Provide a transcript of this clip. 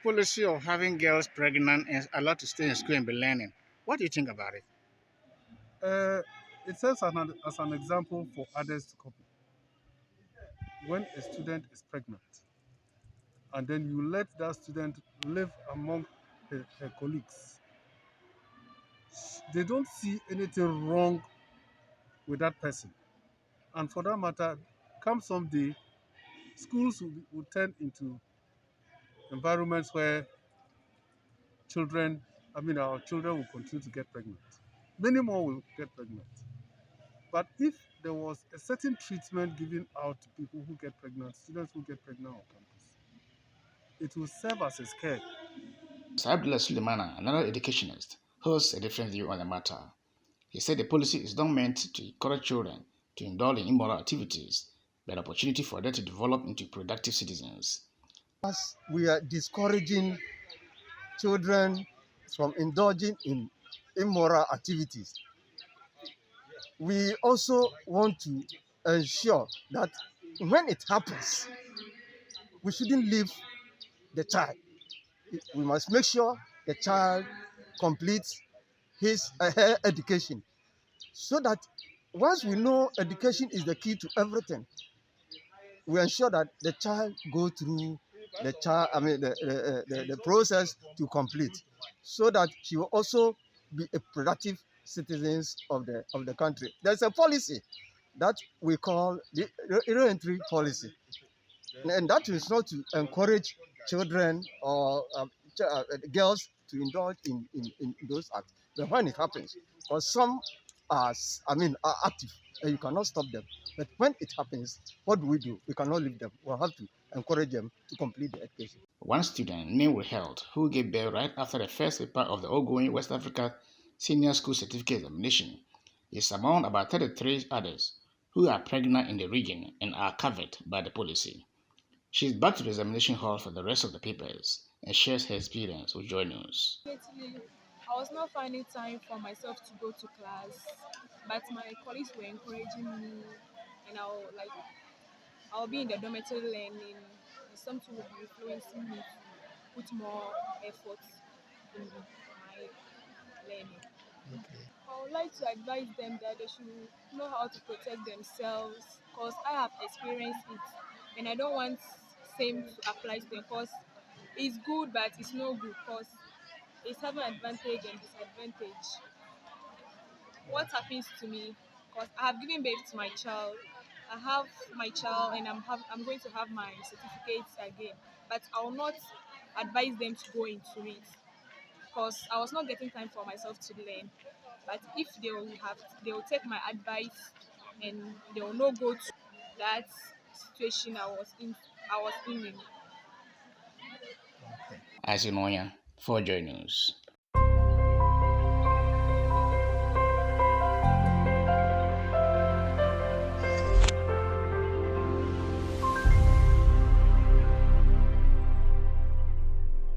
Policy of having girls pregnant and allowed to stay in school and be learning. What do you think about it? Uh, it serves as an example for others to copy. When a student is pregnant and then you let that student live among her colleagues, they don't see anything wrong with that person. And for that matter, come someday, schools will turn into environments where our children will continue to get pregnant. Many more will get pregnant. But if there was a certain treatment given out to people who get pregnant, students who get pregnant on campus, it will serve as a scare. Abdullah Sulemana, another educationist, holds a different view on the matter. He said the policy is not meant to encourage children to indulge in immoral activities, but an opportunity for them to develop into productive citizens. As we are discouraging children from indulging in immoral activities, we also want to ensure that when it happens, we shouldn't leave the child. We must make sure the child completes his her education, so that once we know education is the key to everything, we ensure that the child go through the process to complete, so that he will also be a productive citizens of the country. There's a policy that we call the re-entry policy, and that is not to encourage children or girls to indulge in those acts. But when it happens, because some are active, and you cannot stop them. But when it happens, what do? We cannot leave them. We have to encourage them to complete the education. One student, named Withheld, who gave birth right after the first paper of the ongoing West Africa Senior School Certificate Examination, is among about 33 others who are pregnant in the region and are covered by the policy. She is back to the examination hall for the rest of the papers and shares her experience with Joy News. Lately, I was not finding time for myself to go to class, but my colleagues were encouraging me, and I'll be in the dormitory learning, and something will be influencing me to put more effort in my learning. I would like to advise them that they should know how to protect themselves, because I have experienced it, and I don't want same to apply to them, because it's good but it's no good, because it's having advantage and disadvantage. What happens to me, because I have given birth to my child, I have my child, and I'm going to have my certificates again, but I will not advise them to go into it, because I was not getting time for myself to learn. But if they will take my advice, and they will not go to that situation I was in. As you know, for Joy News.